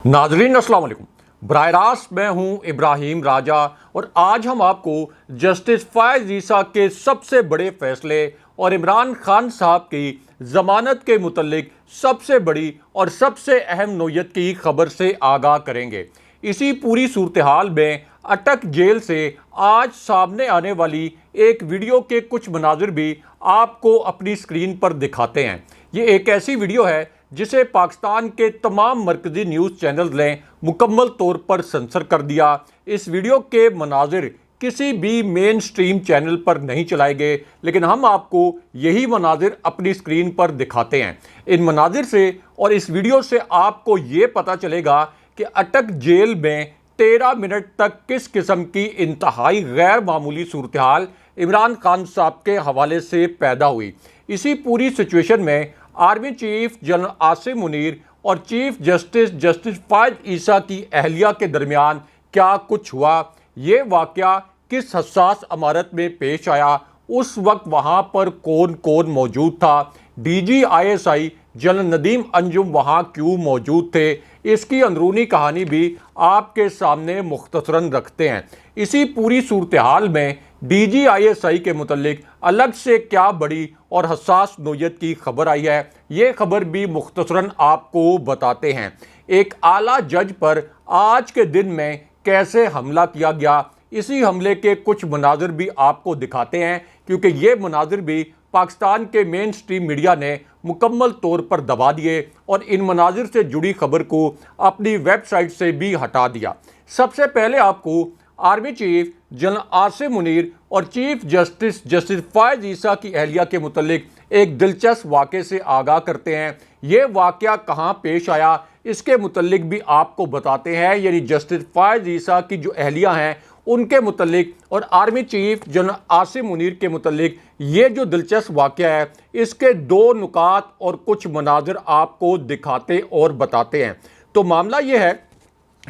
नाजरीन अस्सलाम वालेकुम। बराह रास्त मैं हूं इब्राहिम राजा और आज हम आपको जस्टिस फ़ायज़ ईसा के सबसे बड़े फैसले और इमरान खान साहब की ज़मानत के मुतल्लिक सबसे बड़ी और सबसे अहम नोयत की खबर से आगाह करेंगे। इसी पूरी सूरत हाल में अटक जेल से आज सामने आने वाली एक वीडियो के कुछ मनाजिर भी आपको अपनी स्क्रीन पर दिखाते हैं। ये एक ऐसी वीडियो है जिसे पाकिस्तान के तमाम मरकज़ी न्यूज़ चैनल्स ने मुकम्मल तौर पर सेंसर कर दिया। इस वीडियो के मनाजिर किसी भी मेन स्ट्रीम चैनल पर नहीं चलाए गए, लेकिन हम आपको यही मनाजिर अपनी स्क्रीन पर दिखाते हैं। इन मनाजिर से और इस वीडियो से आपको ये पता चलेगा कि अटक जेल में 13 मिनट तक किस किस्म की इंतहाई गैर मामूली सूरत हाल इमरान खान साहब के हवाले से पैदा हुई। इसी पूरी सिचुएशन में army chief general Asim Munir और चीफ जस्टिस फ़ायज़ ईसा की अहलिया के दरमियान क्या कुछ हुआ, ये वाक़या किस हसास इमारत में पेश आया, उस वक्त वहाँ पर कौन कौन मौजूद था, DG ISI general Nadeem Anjum वहाँ क्यों मौजूद थे, इसकी अंदरूनी कहानी भी आपके सामने मुख्तसरन रखते हैं। इसी पूरी सूरत हाल में DG ISI के मुतल्लिक अलग से क्या बड़ी और हसास नोयत की खबर आई है, ये खबर भी मुख्तसरन आपको बताते हैं। एक आला जज पर आज के दिन में कैसे हमला किया गया, इसी हमले के कुछ मनाजिर भी आपको दिखाते हैं, क्योंकि ये मनाजिर भी पाकिस्तान के मेन स्ट्रीम मीडिया ने मुकम्मल तौर पर दबा दिए और इन मनाजिर से जुड़ी खबर को अपनी वेबसाइट से भी हटा दिया। सबसे पहले आपको army chief general Asim Munir और चीफ जस्टिस फ़ायज़ ईसा की अहलिया के मुतल्लिक एक दिलचस्प वाक़े से आगाह करते हैं। ये वाक़या कहाँ पेश आया, इसके मुतल्लिक भी आपको बताते हैं। यानी जस्टिस फ़ायज़ ईसा की जो अहलिया हैं उनके मुतल्लिक और army chief general Asim Munir के मुतल्लिक ये जो दिलचस्प वाक़या है, इसके दो नुकात और कुछ मनाजिर आपको दिखाते और बताते हैं। तो मामला ये है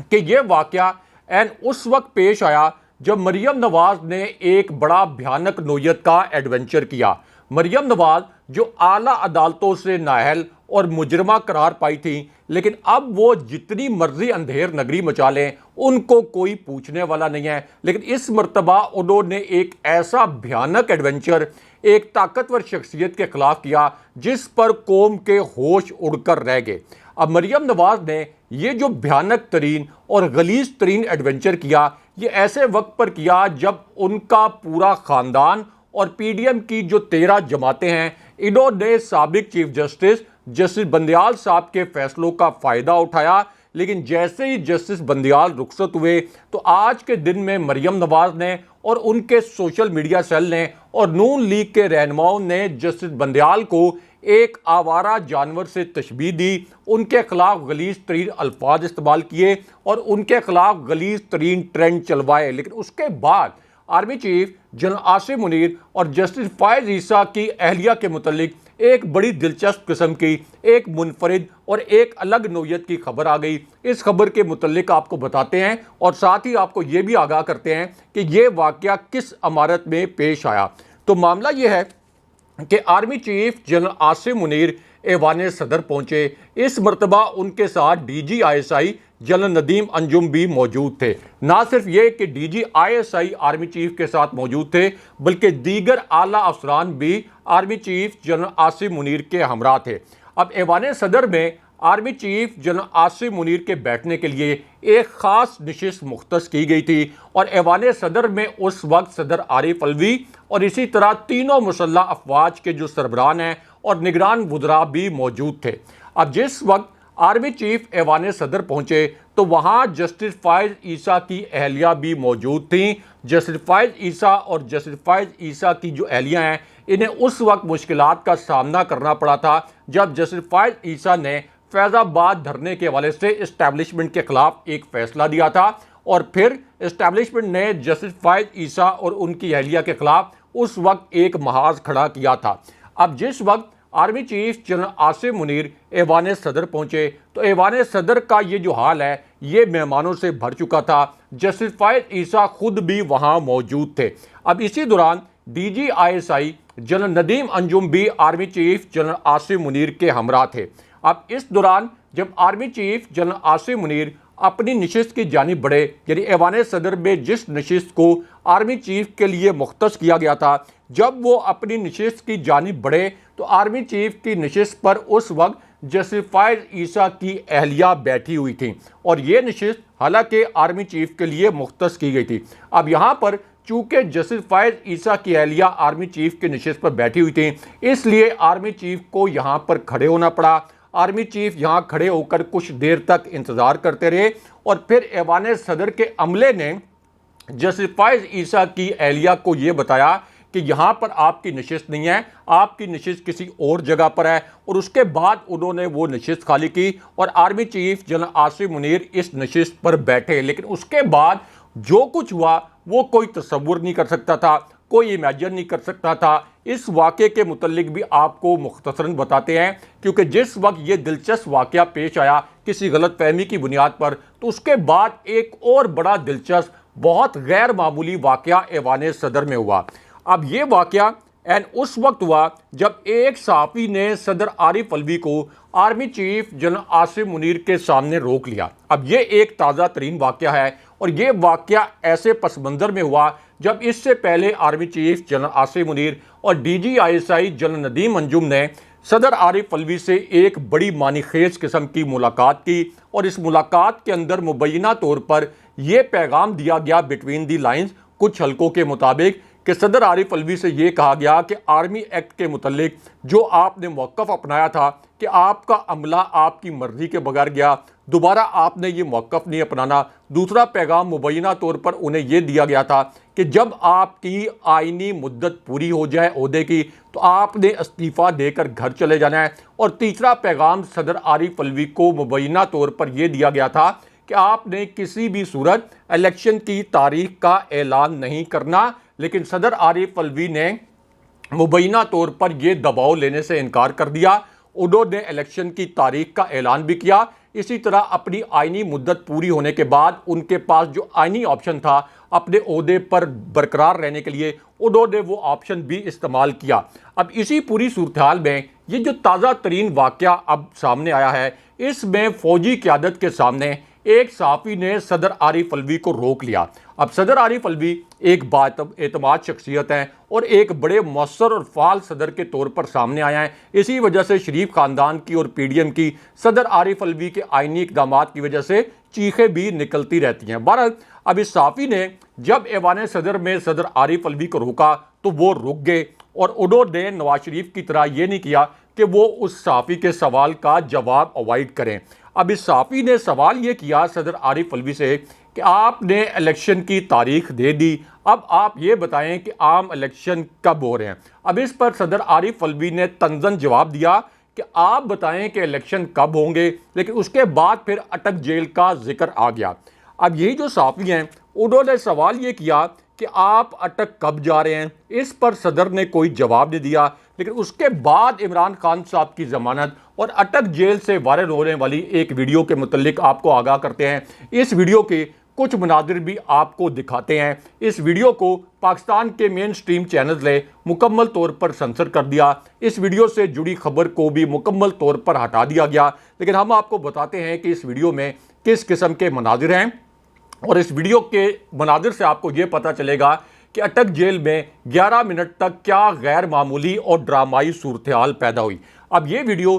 कि ये वाक़या एन उस वक्त पेश आया जब मरियम नवाज़ ने एक बड़ा भयानक नोयत का एडवेंचर किया। मरियम नवाज़ जो आला अदालतों से नाअहल और मुजरमा करार पाई थी, लेकिन अब वो जितनी मर्जी अंधेर नगरी मचा लें उनको कोई पूछने वाला नहीं है। लेकिन इस मर्तबा उन्होंने एक ऐसा भयानक एडवेंचर एक ताकतवर शख्सियत के खिलाफ किया जिस पर कौम के होश उड़कर रह गए। अब मरियम नवाज़ ने ये जो भयानक तरीन और गलीज तरीन एडवेंचर किया, ये ऐसे वक्त पर किया जब उनका पूरा ख़ानदान और PDM की जो 13 जमातें हैं, इन्होंने साबिक चीफ जस्टिस बंदयाल साहब के फैसलों का फ़ायदा उठाया। लेकिन जैसे ही जस्टिस बंदयाल रुखसत हुए तो आज के दिन में मरियम नवाज़ ने और उनके सोशल मीडिया सेल ने और नून लीग के रहनुमाओं ने जस्टिस बंदयाल को एक आवारा जानवर से तशबीह दी, उनके खिलाफ गलीज तरीन अल्फाज इस्तेमाल किए और उनके खिलाफ गलीज तरीन ट्रेंड चलवाए। लेकिन उसके बाद army chief general Asim Munir और जस्टिस फ़ायज़ ईसा की अहलिया के मुतल्लिक एक बड़ी दिलचस्प किस्म की, एक मुनफरिद और एक अलग नोयत की खबर आ गई। इस खबर के मुतल्लिक आपको बताते हैं और साथ ही आपको ये भी आगाह करते हैं कि ये वाक़या किस इमारत में पेश आया। तो मामला ये है कि army chief general Asim Munir Aiwan Sadr पहुँचे। इस मरतबा उनके साथ DG ISI general Nadeem Anjum भी मौजूद थे। ना सिर्फ ये कि DG ISI आर्मी चीफ के साथ मौजूद थे, बल्कि दीगर आला अफसरान भी army chief general Asim Munir के हमरा थे। अब ऐवान सदर में army chief general Asim Munir के बैठने के लिए एक ख़ास नशिस्त मुख्तस की गई थी और ऐवान सदर में उस वक्त सदर आरिफ अलवी और इसी तरह तीनों मुसल्लह अफवाज के जो सरबरान हैं और निगरान वुज़रा भी मौजूद थे। अब जिस वक्त आर्मी चीफ ऐवान सदर पहुँचे तो वहाँ जस्टिस फ़ायज़ ईसा की अहलिया भी मौजूद थीं। जस्टिस फ़ायज़ ईसा और जस्टिस फ़ायज़ ईसा की जो अहलिया हैं, इन्हें उस वक्त मुश्किलात का सामना करना पड़ा था जब जस्टिस फ़ायज़ ईसा ने फैज़ाबाद धरने के हवाले से इस्टेब्लिशमेंट के खिलाफ एक फ़ैसला दिया था और फिर इस्टेब्लिशमेंट ने जस्टिस फ़ायज़ ईसा और उनकी अहलिया के खिलाफ उस वक्त एक महाज खड़ा किया था। अब जिस वक्त army chief general Asim Munir Aiwan Sadr पहुँचे तो ऐवान सदर का ये जो हाल है ये मेहमानों से भर चुका था। जस्टिस फ़ायज़ ईसा खुद भी वहाँ मौजूद थे। अब इसी दौरान DG ISI general Nadeem Anjum भी army chief general Asim Munir के हमरा थे। अब इस दौरान जब army chief general Asim Munir अपनी नशिस्त की जानिब बढ़े, यानी ऐवान सदर में जिस नशिस्त को आर्मी चीफ के लिए मुख्तस किया गया था, जब वो अपनी नशिस्त की जानिब बढ़े तो आर्मी चीफ की नशिस्त पर उस वक्त जस्टिस फैज़ ईसा की अहलिया बैठी हुई थी और ये नशिस्त हालांकि आर्मी चीफ के लिए मुख्तस की गई थी। अब यहाँ पर चूंकि जस्टिस फैज़ ईसा की अहलिया आर्मी चीफ की नशिस्त पर बैठी हुई थी, इसलिए आर्मी चीफ को यहाँ पर खड़े होना पड़ा। आर्मी चीफ यहाँ खड़े होकर कुछ देर तक इंतज़ार करते रहे और फिर ऐवान सदर के अमले ने जस्टिस फैज़ ईसा की अहलिया को ये बताया कि यहाँ पर आपकी नशिस्त नहीं है, आपकी नशिस्त किसी और जगह पर है। और उसके बाद उन्होंने वो नशिस्त खाली की और army chief general Asim Munir इस नशिस्त पर बैठे। लेकिन उसके बाद जो कुछ हुआ वो कोई तसव्वुर नहीं कर सकता था, कोई इमेजिन नहीं कर सकता था। इस वाक़े के मुतल्लिक भी आपको मुख्तसरन बताते हैं, क्योंकि जिस वक्त ये दिलचस्प वाक़या पेश आया किसी गलत फहमी की बुनियाद पर, तो उसके बाद एक और बड़ा दिलचस्प बहुत गैर मामूली वाक़या ऐवान सदर में हुआ। अब ये वाक़या उस वक्त हुआ जब एक सहाफ़ी ने सदर आरिफ अलवी को army chief general Asim Munir के सामने रोक लिया। अब ये एक ताज़ा तरीन वाक़या है और ये वाक़या ऐसे पस मंज़र में हुआ जब इससे पहले army chief general Asim Munir और DGISI जनरल नदीम अंजुम ने सदर आरिफ अलवी से एक बड़ी मानीखेज किस्म की मुलाकात की और इस मुलाकात के अंदर मुबैना तौर पर यह पैगाम दिया गया बिटवीन दी लाइन्स कुछ हलकों के मुताबिक कि सदर आरिफ अलवी से ये कहा गया कि आर्मी एक्ट के मुतल्लिक जो आपने मौक़िफ़ अपनाया था कि आपका अमला आपकी मर्ज़ी के बगैर गया, दोबारा आपने ये मौक़िफ़ नहीं अपनाना। दूसरा पैगाम मुबैना तौर पर उन्हें यह दिया गया था कि जब आपकी आइनी मुद्दत पूरी हो जाए ओहदे की तो आपने इस्तीफ़ा देकर घर चले जाना है। और तीसरा पैगाम सदर आरिफ अलवी को मुबैना तौर पर यह दिया गया था कि आपने किसी भी सूरत इलेक्शन की तारीख का ऐलान नहीं करना। लेकिन सदर आरिफ अलवी ने मुबैना तौर पर यह दबाव लेने से इनकार कर दिया। उन्होंने इलेक्शन की तारीख का ऐलान भी किया। इसी तरह अपनी आइनी मुद्दत पूरी होने के बाद उनके पास जो आइनी ऑप्शन था अपने ओहदे पर बरकरार रहने के लिए, उन्होंने वो ऑप्शन भी इस्तेमाल किया। अब इसी पूरी सूरत हाल में ये जो ताज़ा तरीन वाक़या अब सामने आया है, इसमें फ़ौजी क़यादत के सामने एक सहाफ़ी ने सदर आरिफ अलवी को रोक लिया। अब सदर आरिफ अलवी एक बाएतमाद शख्सियत हैं और एक बड़े मौसर और फ़ाल सदर के तौर पर सामने आया है। इसी वजह से शरीफ ख़ानदान की और PDM की सदर आरिफ अलवी के आइनी इक़दामात की वजह से चीखें भी निकलती रहती हैं। बहरहाल अब इस सहाफ़ी ने जब ऐवान सदर में सदर आरिफ अलवी को रोका तो वो रुक गए और उन्होंने नवाज शरीफ की तरह ये नहीं किया कि वो उस सहाफ़ी के सवाल का जवाब अवॉइड करें। अब इस सहाफ़ी ने सवाल ये किया सदर आरिफ अलवी से कि आपने इलेक्शन की तारीख दे दी, अब आप ये बताएं कि आम इलेक्शन कब हो रहे हैं। अब इस पर सदर आरिफ अलवी ने तंज़न जवाब दिया कि आप बताएं कि इलेक्शन कब होंगे, लेकिन उसके बाद फिर अटक जेल का जिक्र आ गया। अब यही जो सहाफ़ी हैं उन्होंने सवाल ये किया कि आप अटक कब जा रहे हैं। इस पर सदर ने कोई जवाब नहीं दिया। लेकिन उसके बाद इमरान खान साहब की ज़मानत और अटक जेल से वायरल होने वाली एक वीडियो के मुतल्लिक आपको आगाह करते हैं। इस वीडियो के कुछ मनाजिर भी आपको दिखाते हैं। इस वीडियो को पाकिस्तान के मेन स्ट्रीम चैनल्स ने मुकम्मल तौर पर सेंसर कर दिया। इस वीडियो से जुड़ी खबर को भी मुकम्मल तौर पर हटा दिया गया। लेकिन हम आपको बताते हैं कि इस वीडियो में किस किस्म के मनाजिर हैं और इस वीडियो के मनाजिर से आपको ये पता चलेगा कि अटक जेल में 11 मिनट तक क्या गैर मामूली और ड्रामाई सूरत हाल पैदा हुई। अब ये वीडियो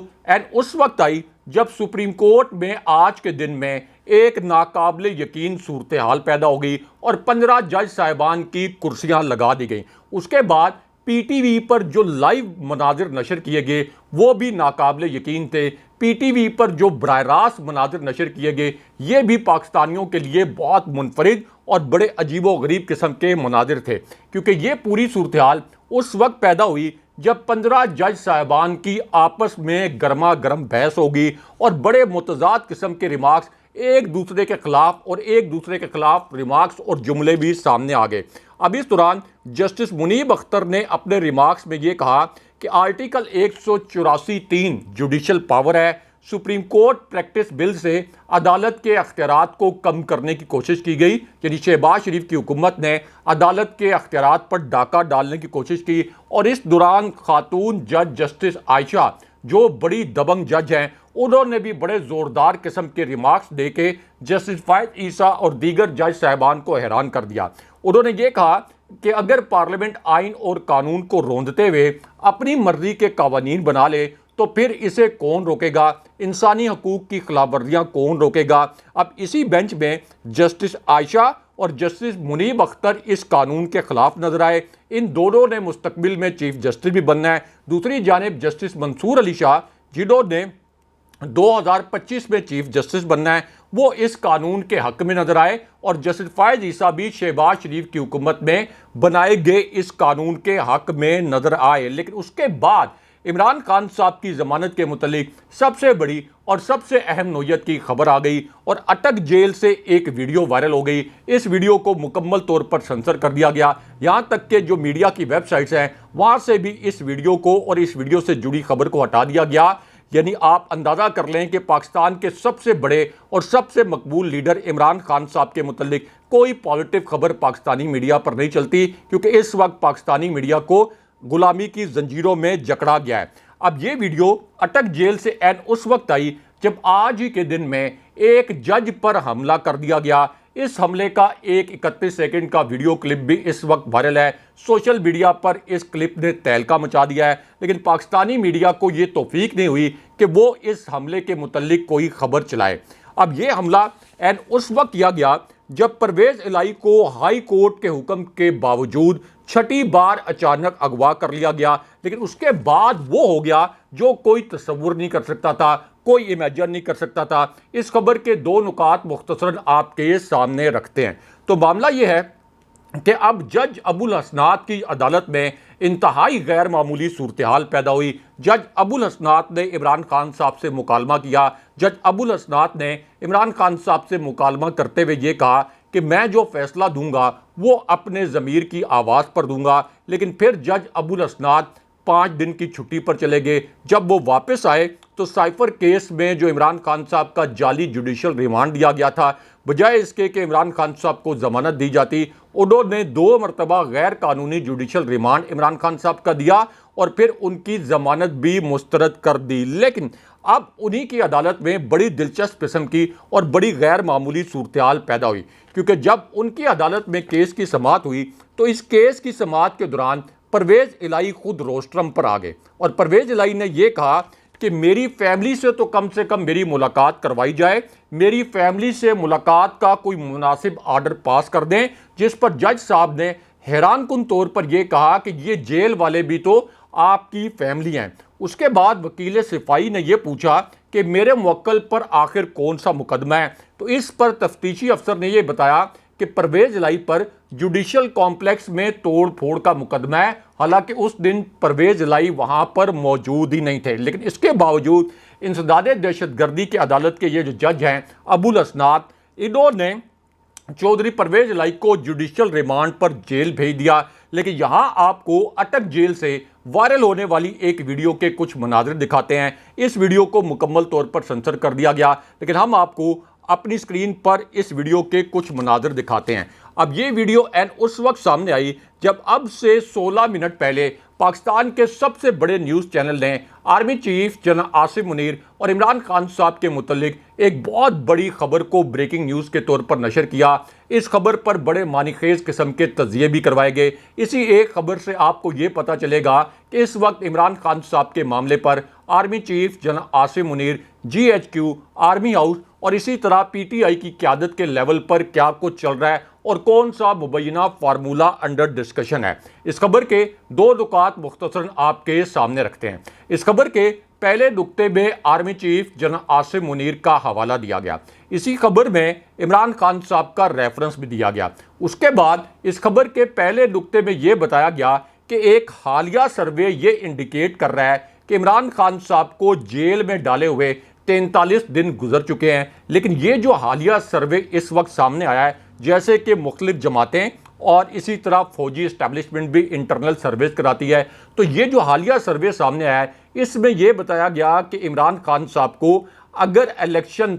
उस वक्त आई जब सुप्रीम कोर्ट में आज के दिन में एक नाकाबिले यकीन सूरत हाल पैदा हो गई और 15 जज साहिबान की कुर्सियां लगा दी गई। उसके बाद PTV पर जो लाइव मनाजिर नशर किए गए वो भी नाकाबिले यकीन थे। PTV पर जो बराह रास्त मनाजिर नशर किए गए ये भी पाकिस्तानियों के लिए बहुत मुनफरिद और बड़े अजीबो गरीब किस्म के मनाजिर थे, क्योंकि ये पूरी सूरत हाल उस वक्त पैदा हुई जब 15 जज साहिबान की आपस में गर्मा गर्म बहस होगी और बड़े मुतजाद किस्म के रिमार्क्स एक दूसरे के खिलाफ और एक दूसरे के खिलाफ रिमार्क्स और जुमले भी सामने आ गए। अब इस दौरान जस्टिस मुनीब अख्तर ने अपने रिमार्क्स में ये कहा कि आर्टिकल 184(3) जुडिशल पावर है। सुप्रीम कोर्ट प्रैक्टिस बिल से अदालत के अख्तियारात को कम करने की कोशिश की गई, यानी शहबाज शरीफ की हुकूमत ने अदालत के अख्तियारात पर डाका डालने की कोशिश की और इस दौरान खातून जज जस्टिस आयशा जो बड़ी दबंग जज हैं, उन्होंने भी बड़े ज़ोरदार किस्म के रिमार्क्स दे के जस्टिस फायद ईसा और दीगर जज साहबान को हैरान कर दिया। उन्होंने ये कहा कि अगर पार्लियामेंट आइन और कानून को रौंदते हुए अपनी मर्जी के कानून बना ले तो फिर इसे कौन रोकेगा, इंसानी हकूक की खिलाफवर्जियां कौन रोकेगा। अब इसी बेंच में जस्टिस आयशा और जस्टिस मुनीब अख्तर इस कानून के खिलाफ नजर आए। इन दोनों ने मुस्तकबिल में चीफ जस्टिस भी बनना है। दूसरी जानिब जस्टिस मंसूर अली शाह, जिन्होंने 2025 में चीफ जस्टिस बनना है, वो इस कानून के हक में नजर आए और जस्टिस फायद ईसा भी शहबाज शरीफ की हुकूमत में बनाए गए इस कानून के हक में नजर आए। लेकिन उसके बाद इमरान खान साहब की जमानत के मुतालिक सबसे बड़ी और सबसे अहम नोयत की खबर आ गई और अटक जेल से एक वीडियो वायरल हो गई। इस वीडियो को मुकम्मल तौर पर सेंसर कर दिया गया। यहाँ तक कि जो मीडिया की वेबसाइट्स हैं वहाँ से भी इस वीडियो को और इस वीडियो से जुड़ी खबर को हटा दिया गया। यानी आप अंदाज़ा कर लें कि पाकिस्तान के सबसे बड़े और सबसे मकबूल लीडर इमरान खान साहब के मुतालिक कोई पॉजिटिव खबर पाकिस्तानी मीडिया पर नहीं चलती, क्योंकि इस वक्त पाकिस्तानी मीडिया को गुलामी की जंजीरों में जकड़ा गया है। अब ये वीडियो अटक जेल से एन उस वक्त आई जब आज ही के दिन में एक जज पर हमला कर दिया गया। इस हमले का एक 31 सेकंड का वीडियो क्लिप भी इस वक्त वायरल है। सोशल मीडिया पर इस क्लिप ने तहलका मचा दिया है, लेकिन पाकिस्तानी मीडिया को यह तौफीक नहीं हुई कि वो इस हमले के मुतल्लिक कोई खबर चलाए। अब यह हमला एन उस वक्त किया गया जब परवेज इलाही को हाई कोर्ट के हुक्म के बावजूद छठी बार अचानक अगवा कर लिया गया। लेकिन उसके बाद वो हो गया जो कोई तसव्वुर नहीं कर सकता था, कोई इमेजिन नहीं कर सकता था। इस खबर के दो नुकात मुख्तसरन आपके सामने रखते हैं। तो मामला ये है कि अब जज अबुल हसनात की अदालत में इंतहाई गैर मामूली सूरत हाल पैदा हुई। जज अबुल हसनात ने इमरान खान साहब से मुकालमा किया। जज अबुल हसनात ने इमरान खान साहब से मुकालमा करते हुए ये कहा कि मैं जो फैसला दूंगा वो अपने ज़मीर की आवाज़ पर दूंगा। लेकिन फिर जज अबुल हसनात 5 दिन की छुट्टी पर चले गए। जब वो वापस आए तो साइफर केस में जो इमरान खान साहब का जाली जुडिशल रिमांड दिया गया था, बजाय इसके कि इमरान खान साहब को जमानत दी जाती, उन्होंने 2 मरतबा गैर कानूनी जुडिशल रिमांड इमरान खान साहब का दिया और फिर उनकी जमानत भी मुस्तरद कर दी। लेकिन अब उन्हीं की अदालत में बड़ी दिलचस्प किस्म की और बड़ी गैर मामूली सूरत हाल पैदा हुई, क्योंकि जब उनकी अदालत में केस की समाअत हुई तो इस केस की समाअत के दौरान परवेज इलाही खुद रोस्ट्रम पर आ गए और परवेज इलाही ने यह कहा कि मेरी फैमिली से तो कम से कम मेरी मुलाकात करवाई जाए, मेरी फैमिली से मुलाकात का कोई मुनासिब आर्डर पास कर दें। जिस पर जज साहब ने हैरान कुन तौर पर यह कहा कि ये जेल वाले भी तो आपकी फैमिली हैं। उसके बाद वकील सिपाही ने यह पूछा कि मेरे मुवक्किल पर आखिर कौन सा मुकदमा है, तो इस पर तफ्तीशी अफसर ने यह बताया कि परवेज इलाही पर जुडिशल कॉम्प्लेक्स में तोड़ फोड़ का मुकदमा है। हालांकि उस दिन परवेज इलाही वहां पर मौजूद ही नहीं थे। लेकिन इसके बावजूद इंसदादे दहशतगर्दी की अदालत के ये जो जज हैं अबुल हसनात, इन्होंने चौधरी परवेज इलाही को जुडिशल रिमांड पर जेल भेज दिया। लेकिन यहां आपको अटक जेल से वायरल होने वाली एक वीडियो के कुछ मनाज़िर दिखाते हैं। इस वीडियो को मुकम्मल तौर पर सेंसर कर दिया गया, लेकिन हम आपको अपनी स्क्रीन पर इस वीडियो के कुछ मनाज़िर दिखाते हैं। अब ये वीडियो एन उस वक्त सामने आई जब अब से 16 मिनट पहले पाकिस्तान के सबसे बड़े न्यूज़ चैनल ने army chief general Asim Munir और इमरान खान साहब के मुतल्लिक एक बहुत बड़ी खबर को ब्रेकिंग न्यूज़ के तौर पर नशर किया। इस खबर पर बड़े मानीखेज किस्म के तजिए भी करवाए गए। इसी एक खबर से आपको ये पता चलेगा कि इस वक्त इमरान खान साहब के मामले पर army chief general Asim Munir, GHQ, army house और इसी तरह PTI की क़यादत के लेवल पर क्या कुछ चल रहा है और कौन सा मुबैना फार्मूला अंडर डिस्कशन है। इस खबर के 2 नुकात मुख्तसरन आपके सामने रखते हैं। इस खबर के पहले नुक्ते में army chief general Asim Munir का हवाला दिया गया। इसी खबर में इमरान खान साहब का रेफरेंस भी दिया गया। उसके बाद इस खबर के पहले नुक्ते में यह बताया गया कि एक हालिया सर्वे ये इंडिकेट कर रहा है कि इमरान खान साहब को जेल में डाले हुए 43 दिन गुजर चुके हैं। लेकिन ये जो हालिया सर्वे इस वक्त सामने आया है, जैसे कि मुख्तलिफ जमातें और इसी तरह फौजी इस्टेब्लिशमेंट भी इंटरनल सर्वेस कराती है, तो ये जो हालिया सर्वे सामने आया है इसमें यह बताया गया कि इमरान खान साहब को अगर इलेक्शन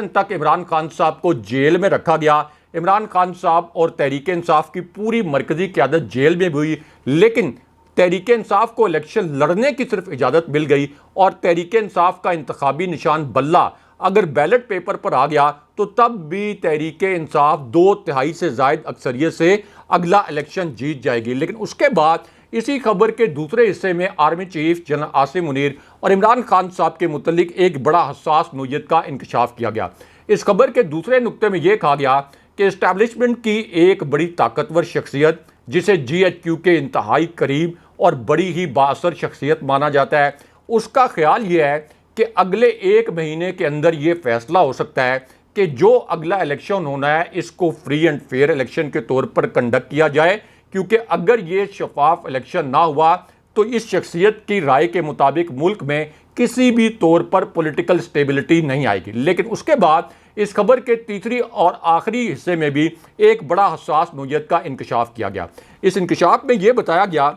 तक इमरान खान साहब को जेल में रखा गया, इमरान खान साहब और तहरीक इंसाफ की पूरी मरकजी क़यादत जेल में भी हुई, लेकिन तहरीक इंसाफ को इलेक्शन लड़ने की सिर्फ इजाज़त मिल गई और तहरीक इंसाफ का इंतखाबी निशान बल्ला अगर बैलेट पेपर पर आ गया तो तब भी तहरीक इंसाफ 2/3 से ज़ायद अक्सरियत से अगला इलेक्शन जीत जाएगी। लेकिन उसके बाद इसी खबर के दूसरे हिस्से में army chief general Asim Munir और इमरान खान साहब के मुतल्लिक एक बड़ा हसास नोयत का इंकशाफ किया गया। इस खबर के दूसरे नुक्ते में यह कहा गया कि इस्टेब्लिशमेंट की एक बड़ी ताकतवर शख्सियत जिसे GHQ के इंतहाई करीब और बड़ी ही बाअसर शख्सियत माना जाता है, उसका ख्याल यह है कि अगले 1 महीने के अंदर ये फैसला हो सकता है कि जो अगला इलेक्शन होना है इसको फ्री एंड फेयर इलेक्शन के तौर पर कंडक्ट किया जाए, क्योंकि अगर ये शफाफ इलेक्शन ना हुआ तो इस शख्सियत की राय के मुताबिक मुल्क में किसी भी तौर पर पॉलिटिकल स्टेबिलिटी नहीं आएगी। लेकिन उसके बाद इस खबर के तीसरी और आखिरी हिस्से में भी एक बड़ा हसास नोयत का इंकशाफ किया गया। इस इंकशाफ में यह बताया गया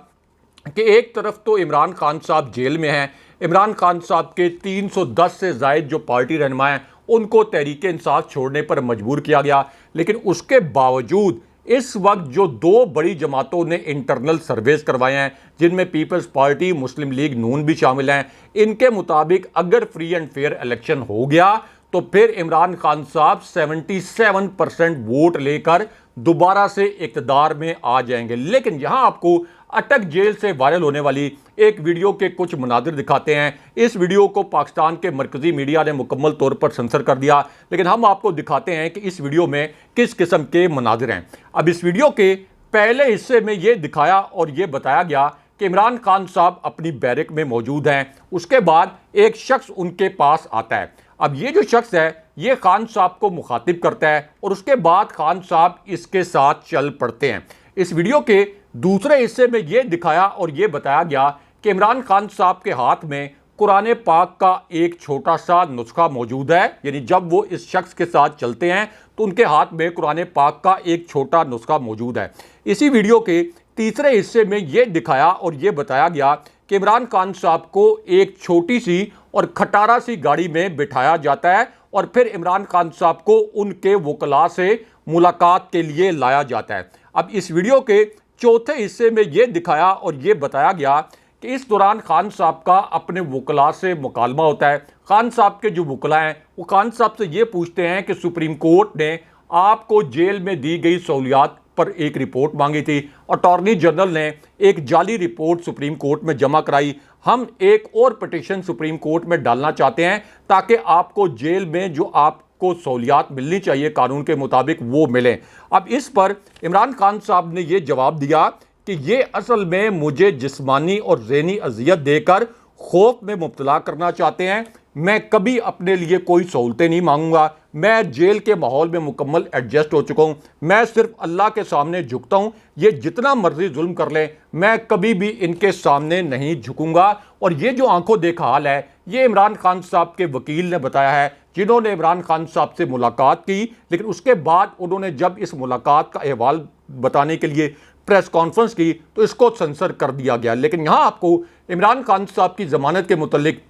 कि एक तरफ तो इमरान खान साहब जेल में हैं, इमरान खान साहब के 310 से ज़ायद जो पार्टी रहनुमा हैं उनको तहरीक इंसाफ छोड़ने पर मजबूर किया गया। लेकिन उसके बावजूद इस वक्त जो 2 बड़ी जमातों ने इंटरनल सर्वेस करवाए हैं, जिनमें पीपल्स पार्टी, मुस्लिम लीग नून भी शामिल हैं, इनके मुताबिक अगर फ्री एंड फेयर इलेक्शन हो गया तो फिर इमरान खान साहब 77% वोट लेकर दोबारा से इक़्तिदार में आ जाएंगे। लेकिन यहां आपको अटक जेल से वायरल होने वाली एक वीडियो के कुछ मनाजिर दिखाते हैं। इस वीडियो को पाकिस्तान के मरकजी मीडिया ने मुकम्मल तौर पर सेंसर कर दिया, लेकिन हम आपको दिखाते हैं कि इस वीडियो में किस किस्म के मनाजिर हैं। अब इस वीडियो के पहले हिस्से में यह दिखाया और यह बताया गया कि इमरान खान साहब अपनी बैरक में मौजूद हैं। उसके बाद एक शख्स उनके पास आता है। अब ये जो शख्स है ये खान साहब को मुखातिब करता है और उसके बाद खान साहब इसके साथ चल पड़ते हैं। इस वीडियो के दूसरे हिस्से में यह दिखाया और यह बताया गया कि इमरान खान साहब के हाथ में कुरान पाक का एक छोटा सा नुस्खा मौजूद है, यानी जब वो इस शख्स के साथ चलते हैं तो उनके हाथ में कुरान पाक का एक छोटा नुस्खा मौजूद है। इसी वीडियो के तीसरे हिस्से में यह दिखाया और यह बताया गया कि इमरान खान साहब को एक छोटी सी और खटारा सी गाड़ी में बिठाया जाता है और फिर इमरान खान साहब को उनके वकला से मुलाकात के लिए लाया जाता है। अब इस वीडियो के चौथे हिस्से में यह दिखाया और यह बताया गया कि इस दौरान खान साहब का अपने वकला से मुकालमा होता है। खान साहब के जो वकला हैं वो खान साहब से ये पूछते हैं कि सुप्रीम कोर्ट ने आपको जेल में दी गई सहूलियात पर एक रिपोर्ट मांगी थी, अटॉर्नी जनरल ने एक जाली रिपोर्ट सुप्रीम कोर्ट में जमा कराई, हम एक और पिटीशन सुप्रीम कोर्ट में डालना चाहते हैं ताकि आपको जेल में जो आपको सहूलियात मिलनी चाहिए कानून के मुताबिक वो मिलें। अब इस पर इमरान खान साहब ने ये जवाब दिया कि ये असल में मुझे जिस्मानी और ज़हनी अजियत देकर खौफ में मुब्तला करना चाहते हैं। मैं कभी अपने लिए कोई सहूलतें नहीं मांगूंगा, मैं जेल के माहौल में मुकम्मल एडजस्ट हो चुका हूं, मैं सिर्फ अल्लाह के सामने झुकता हूं, ये जितना मर्जी जुल्म कर लें मैं कभी भी इनके सामने नहीं झुकूंगा। और ये जो आंखों देखा हाल है ये इमरान खान साहब के वकील ने बताया है, जिन्होंने इमरान खान साहब से मुलाकात की, लेकिन उसके बाद उन्होंने जब इस मुलाकात का अहवाल बताने के लिए प्रेस कॉन्फ्रेंस की तो इसको सेंसर कर दिया गया। लेकिन यहाँ आपको इमरान खान साहब की जमानत के मुतल्लिक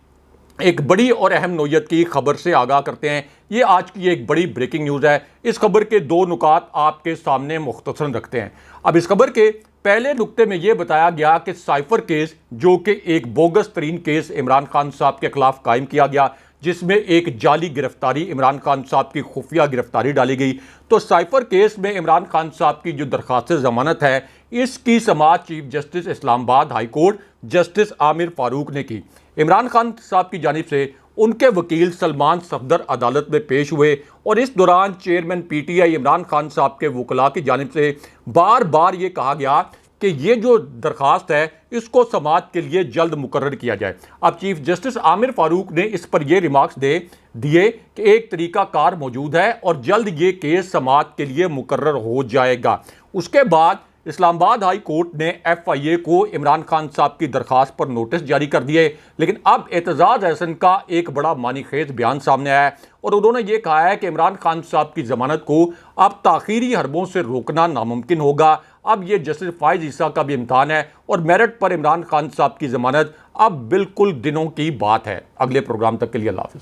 एक बड़ी और अहम नोयत की खबर से आगाह करते हैं। ये आज की एक बड़ी ब्रेकिंग न्यूज़ है। इस खबर के 2 नुकात आपके सामने मुख्तसरन रखते हैं। अब इस खबर के पहले नुक्ते में यह बताया गया कि साइफर केस, जो कि एक बोगस तरीन केस इमरान खान साहब के खिलाफ कायम किया गया, जिसमें एक जाली गिरफ्तारी इमरान खान साहब की खुफिया गिरफ्तारी डाली गई, तो साइफर केस में इमरान खान साहब की जो दरख्वास्त जमानत है इसकी समाअत chief justice Islamabad high court justice Aamir Farooq ने की। इमरान खान साहब की जानिब से उनके वकील सलमान सफदर अदालत में पेश हुए और इस दौरान चेयरमैन PTI इमरान खान साहब के वकला की जानिब से बार बार ये कहा गया कि ये जो दरख्वास्त है इसको समाअत के लिए जल्द मुकर्रर किया जाए। अब चीफ जस्टिस आमिर फारूक ने इस पर यह रिमार्क्स दे दिए कि एक तरीका कार मौजूद है और जल्द ये केस समाअत के लिए मुकर्रर हो जाएगा। उसके बाद इस्लामाबाद हाई कोर्ट ने FIA को इमरान खान साहब की दरख्वास्त पर नोटिस जारी कर दिए, लेकिन अब एतजाज़ अहसन का एक बड़ा मानीखेज बयान सामने आया है और उन्होंने ये कहा है कि इमरान खान साहब की जमानत को अब ताखीरी हरबों से रोकना नामुमकिन होगा। अब ये जस्टिस फायज़ ईसा का भी इम्तहान है और मेरिट पर इमरान खान साहब की जमानत अब बिल्कुल दिनों की बात है। अगले प्रोग्राम तक के लिए अल्लाह हाफ़िज़।